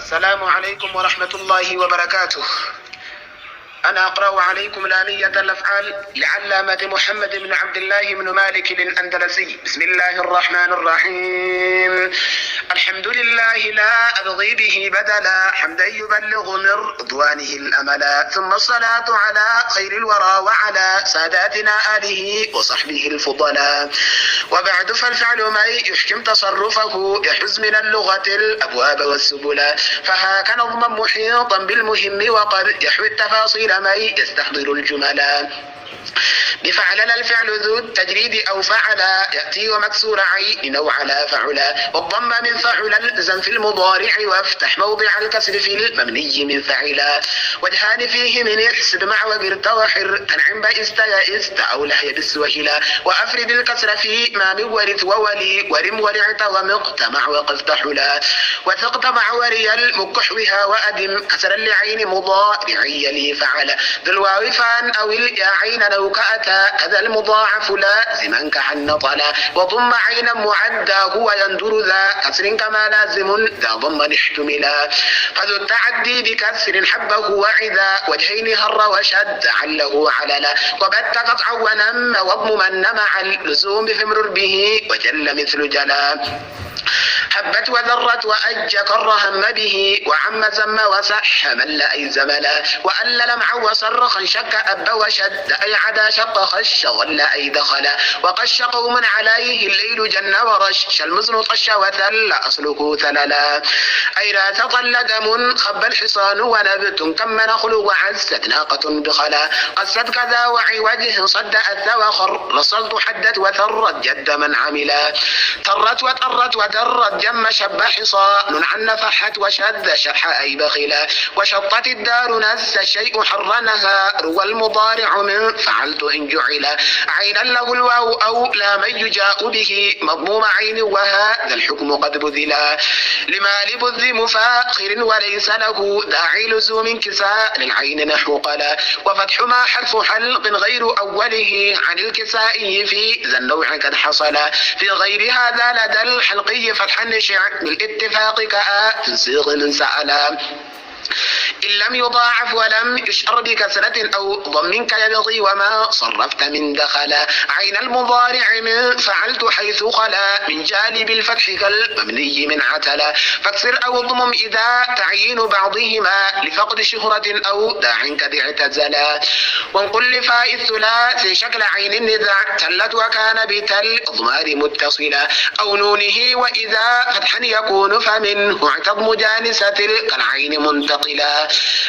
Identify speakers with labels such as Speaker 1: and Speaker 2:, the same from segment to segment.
Speaker 1: السلام عليكم ورحمة الله وبركاته. أنا أقرأ عليكم لامية الأفعال لعلامة محمد بن عبد الله بن مالك الأندلسي. بسم الله الرحمن الرحيم. الحمد لله لا أبغي به بدلا، حمدا يبلغ من رضوانه الأملا، ثم الصلاة على خير الورى وعلى ساداتنا آله وصحبه الفضلاء. وبعد فالفعل ما يحكم تصرفه، يحز من اللغة الأبواب والسبلا، فهاك نظما محيطا بالمهم وقد يحوي التفاصيل ما يستحضر الجملا. بفعل الفعل ذو التجريد أو فعلا، يأتي ومكسور عين أو على فعلا، والضم من فعل الزم في المضارع، وافتح موضع الكسر في المبني من فعلا. وجهان فيه من احسب مع وبرت وحر، أنعم بئست يئست أو لهي بس وهلا، وأفرد الكسر في ما من ورث وولي، ورم ورعت ومقت مع وقفت حلا، وثقت مع وري المكحوها، وأدم كسرا لعين مضارعي لي فعل، ذو الواو فان أو اليا عين لو كأتى، كذا المضاعف لازما كحن طلا، وضم عينا معداه ويندر ذا كسر كما لازم ذا ضم احتملا، فذو التعدي بكسر حبه وعذا، وجهين هر وشد عله عللا، وبت قطعا ونم واضممن مع اللزوم بفمرر به وجل مثل جلا، هبت وذرت وأج كر هم به، وعم زم وسح مل أي زملا، وأل لمع وصرخ شك أب وشد أي عدا شق خش ظل أي دخلا، وقش قوم عليه الليل جن ورش المزن طش وثل أصله ثللا، أي لا تطل دم خب الحصان ونبت كم نخل وعزت ناقة بخلا، قست كذا وعوجه صد أث وخر رصلت حدت وثرت جد من عملا، ترت وترت ودرت جم شب حصان عن نفحت وشد شح أي بخلا، وشطت الدار نس الشيء حرنها، روى المضارع من فعلت إن جعلا، عينا له الواو أو لا من يجاء به مضموم عين، وهذا الحكم قد بذلا، لما لبذ مفاخر وليس له داعي لزوم كساء للعين نحو قلا، وفتح ما حرف حلق غير أوله عن الكسائي في ذا النوع قد حصل، في غير هذا لدى الحلقي فتح النشع بالاتفاق كآ في صيغ من سألا، إن لم يضاعف ولم يشعر بكسرة أو ضم كيبغي وما صرفت من دخلا، عين المضارع من فعلت حيث خلا، من جانب الفتح كالمبني من عتلا، فاكسر أو اضمم إذا تعيين بعضهما لفقد شهرة أو داع قد اعتزلا، وانقل لفاء الثلاث شكل عين النذع تلت وكان بتل اضمار متصلا، أو نونه وإذا فتحا يكون فمنه اعتض مجانسة كالعين منتقلا،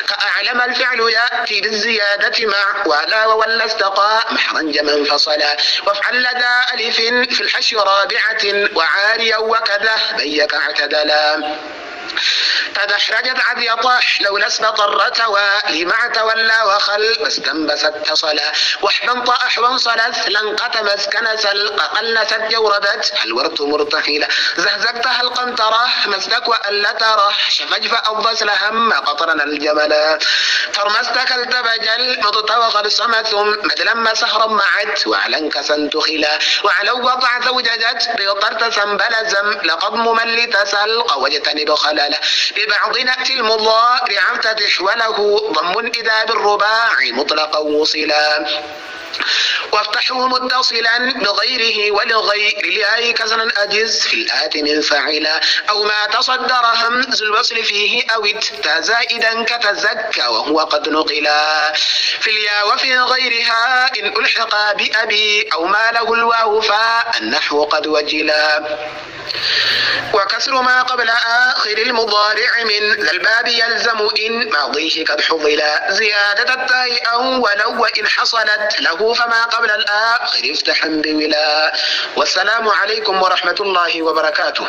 Speaker 1: كأعلم الفعل يأتي بالزيادة مع ولا ولا استقى محرنج من فصلا، وافعل لدى ألف في الحشي رابعة وعاريا وكذا بيك اعتدلا، تدحرجت عد يطاح لولا اسم طرت ولمع تولى وخل واستنبس اتصلا، واحبنط أحوان صلث لنقت مسكن سلق قلست جوربت الورت مرتحلا، زهزقتها القنطرة مسلك وألا تره شفج فأضس لهم قطرنا الجملا، فرمستك التبجل مضطوغ ثم مدلم سهرا معت وعلن كسنت خلا، وعلو وضعت وجدت بيطرت سنبلزم لقد ممل تسلق واجتنب خللا، ببعض نأتي المضارع افتتح وله ضم إذا بالرباع مطلقا وصلا، وافتحه متصلا بغيره ولغير الياء كسرا أجز في الآت من فعلا، أو ما تصدر همز الوصل فيه أو التاء زائدا كتزكى وهو قد نقلا، في الياء وفي غيرها إن ألحق بأبي أو ما له الواو فالنحو قد وجلا، وكسر ما قبل آخر المضارع من ذا الباب يلزم إن ماضيه قد حضلا، زيادة التاء أو ولو وإن حصلت له فما قبل الآخر افتحا بولا. والسلام عليكم ورحمة الله وبركاته.